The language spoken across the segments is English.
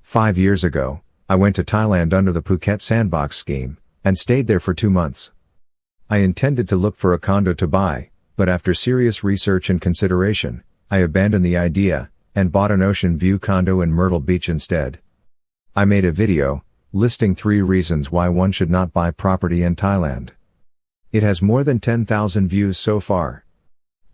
5 years ago, I went to Thailand under the Phuket Sandbox scheme, and stayed there for 2 months. I intended to look for a condo to buy, but after serious research and consideration, I abandoned the idea, and bought an ocean view condo in Myrtle Beach instead. I made a video, listing 3 reasons why one should not buy property in Thailand. It has more than 10,000 views so far.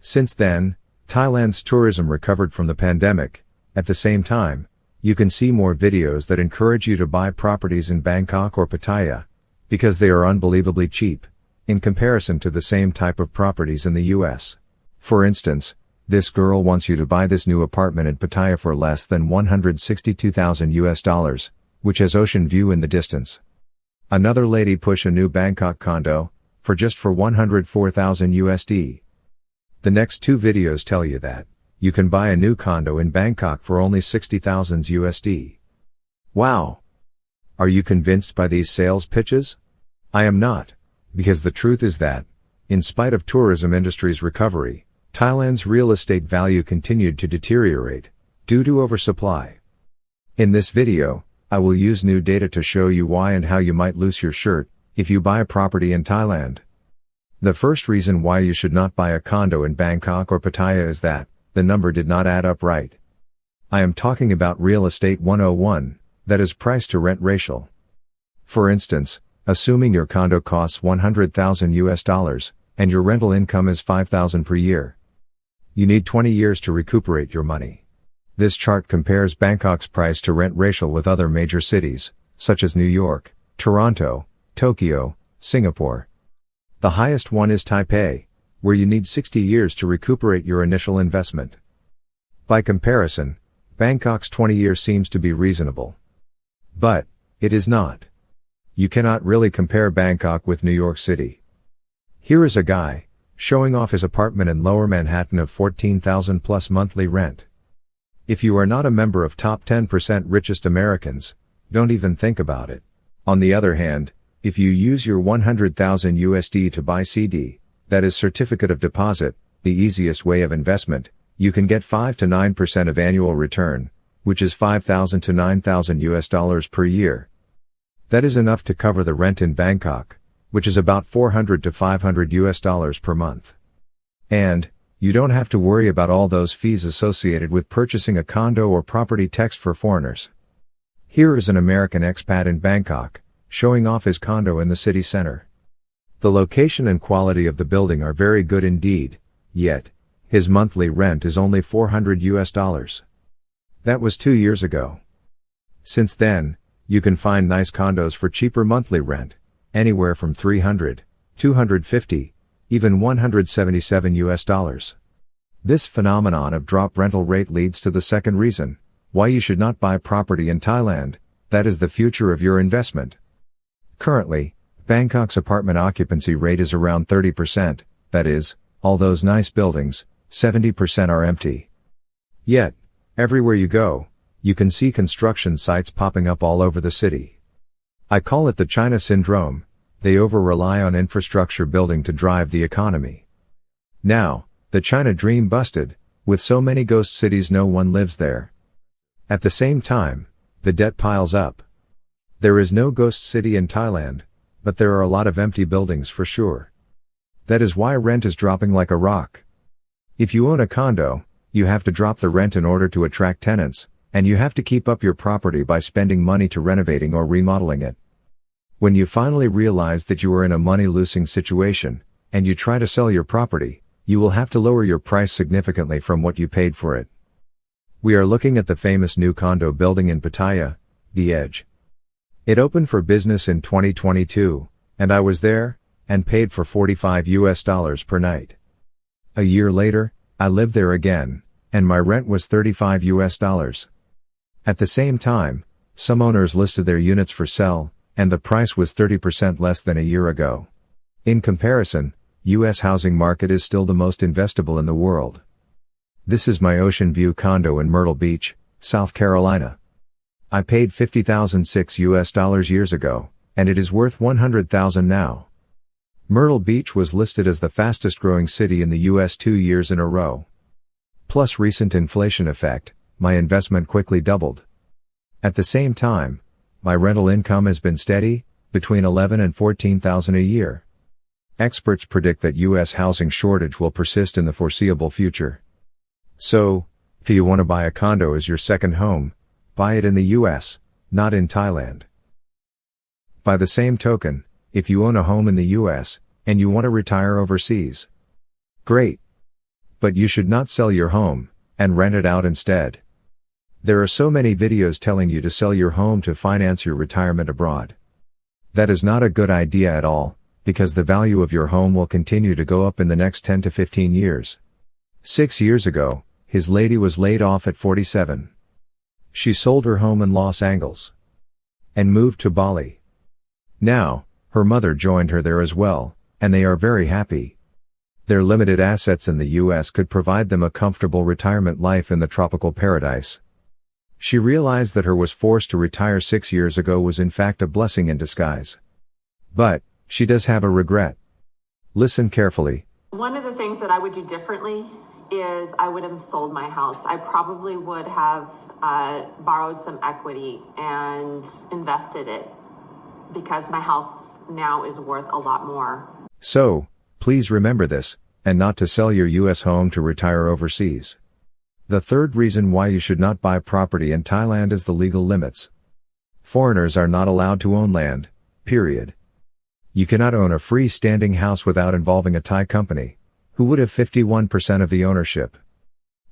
Since then, Thailand's tourism recovered from the pandemic. At the same time, you can see more videos that encourage you to buy properties in Bangkok or Pattaya, because they are unbelievably cheap, in comparison to the same type of properties in the US. For instance, this girl wants you to buy this new apartment in Pattaya for less than $162,000, which has ocean view in the distance. Another lady push a new Bangkok condo, for $104,000. The next 2 videos tell you that you can buy a new condo in Bangkok for only $60,000. Wow! Are you convinced by these sales pitches? I am not, because the truth is that, in spite of tourism industry's recovery, Thailand's real estate value continued to deteriorate, due to oversupply. In this video, I will use new data to show you why and how you might lose your shirt, if you buy a property in Thailand. The first reason why you should not buy a condo in Bangkok or Pattaya is that, the number did not add up right. I am talking about Real Estate 101, that is price to rent ratio. For instance, assuming your condo costs $100,000, and your rental income is $5,000 per year. You need 20 years to recuperate your money. This chart compares Bangkok's price to rent ratio with other major cities, such as New York, Toronto, Tokyo, Singapore. The highest one is Taipei, where you need 60 years to recuperate your initial investment. By comparison, Bangkok's 20 years seems to be reasonable. But, it is not. You cannot really compare Bangkok with New York City. Here is a guy, showing off his apartment in Lower Manhattan of $14,000 plus monthly rent. If you are not a member of top 10% richest Americans, don't even think about it. On the other hand, if you use your $100,000 to buy CD, that is certificate of deposit, the easiest way of investment, you can get 5 to 9% of annual return, which is $5,000 to $9,000 per year. That is enough to cover the rent in Bangkok, which is about $400 to $500 per month. And, you don't have to worry about all those fees associated with purchasing a condo or property tax for foreigners. Here is an American expat in Bangkok, showing off his condo in the city center. The location and quality of the building are very good indeed, yet, his monthly rent is only $400. That was 2 years ago. Since then, you can find nice condos for cheaper monthly rent, anywhere from $300, $250, even $177. This phenomenon of drop rental rate leads to the second reason, why you should not buy property in Thailand, that is the future of your investment. Currently, Bangkok's apartment occupancy rate is around 30%, that is, all those nice buildings, 70% are empty. Yet, everywhere you go, you can see construction sites popping up all over the city. I call it the China syndrome. They over-rely on infrastructure building to drive the economy. Now, the China dream busted, with so many ghost cities no one lives there. At the same time, the debt piles up. There is no ghost city in Thailand, but there are a lot of empty buildings for sure. That is why rent is dropping like a rock. If you own a condo, you have to drop the rent in order to attract tenants, and you have to keep up your property by spending money to renovating or remodeling it. When you finally realize that you are in a money-losing situation, and you try to sell your property, you will have to lower your price significantly from what you paid for it. We are looking at the famous new condo building in Pattaya, The Edge. It opened for business in 2022, and I was there, and paid for $45 per night. A year later, I lived there again, and my rent was $35. At the same time, some owners listed their units for sale, and the price was 30% less than a year ago. In comparison, US housing market is still the most investable in the world. This is my ocean view condo in Myrtle Beach, South Carolina. I paid $50,006 years ago, and it is worth $100,000 now. Myrtle Beach was listed as the fastest growing city in the US 2 years in a row. Plus recent inflation effect, my investment quickly doubled. At the same time, my rental income has been steady, between 11 and 14,000 a year. Experts predict that U.S. housing shortage will persist in the foreseeable future. So, if you want to buy a condo as your second home, buy it in the U.S., not in Thailand. By the same token, if you own a home in the U.S., and you want to retire overseas, great. But you should not sell your home, and rent it out instead. There are so many videos telling you to sell your home to finance your retirement abroad. That is not a good idea at all, because the value of your home will continue to go up in the next 10 to 15 years. 6 years ago, his lady was laid off at 47. She sold her home in Los Angeles and moved to Bali. Now, her mother joined her there as well, and they are very happy. Their limited assets in the U.S. could provide them a comfortable retirement life in the tropical paradise. She realized that her was forced to retire 6 years ago was in fact a blessing in disguise. But, she does have a regret. Listen carefully. One of the things that I would do differently is I would have sold my house. I probably would have borrowed some equity and invested it, because my house now is worth a lot more. So, please remember this, and not to sell your U.S. home to retire overseas. The third reason why you should not buy property in Thailand is the legal limits. Foreigners are not allowed to own land, period. You cannot own a free-standing house without involving a Thai company, who would have 51% of the ownership.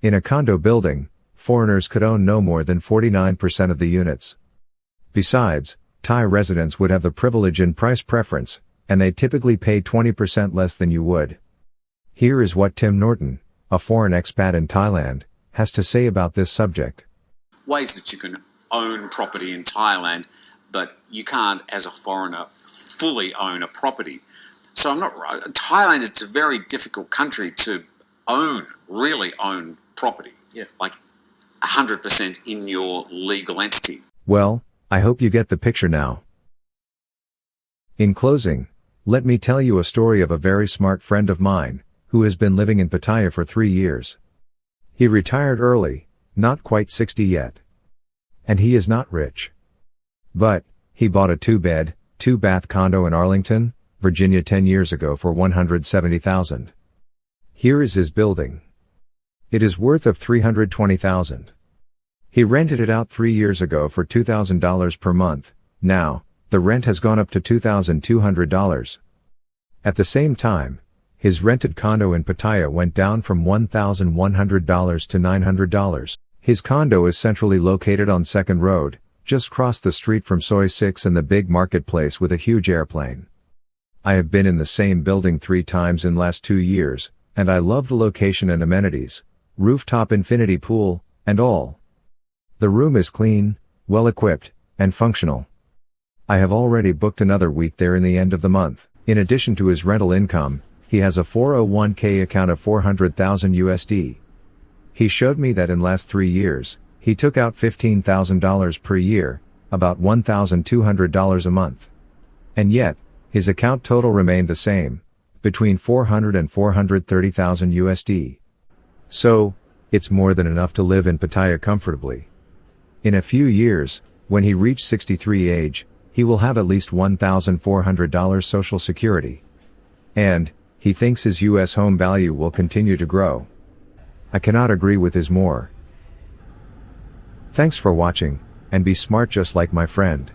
In a condo building, foreigners could own no more than 49% of the units. Besides, Thai residents would have the privilege and price preference, and they typically pay 20% less than you would. Here is what Tim Norton, a foreign expat in Thailand, has to say about this subject. Ways that you can own property in Thailand, but you can't, as a foreigner, fully own a property. So Thailand is a very difficult country to really own property. Yeah. Like 100% in your legal entity. Well, I hope you get the picture now. In closing, let me tell you a story of a very smart friend of mine, who has been living in Pattaya for 3 years. He retired early, not quite 60 yet. And he is not rich. But, he bought a 2-bed, 2-bath condo in Arlington, Virginia 10 years ago for $170,000. Here is his building. It is worth of $320,000. He rented it out 3 years ago for $2,000 per month. Now, the rent has gone up to $2,200. At the same time, his rented condo in Pattaya went down from $1,100 to $900. His condo is centrally located on 2nd Road, just cross the street from Soi 6 and the big marketplace with a huge airplane. I have been in the same building 3 times in last 2 years, and I love the location and amenities, rooftop infinity pool, and all. The room is clean, well equipped, and functional. I have already booked another week there in the end of the month. In addition to his rental income, he has a 401k account of 400,000 USD. He showed me that in last 3 years, he took out $15,000 per year, about $1,200 a month. And yet, his account total remained the same, between 400 and 430,000 USD. So, it's more than enough to live in Pattaya comfortably. In a few years, when he reached 63 age, he will have at least $1,400 Social Security. And, he thinks his U.S. home value will continue to grow. I cannot agree with his more. Thanks for watching, and be smart just like my friend.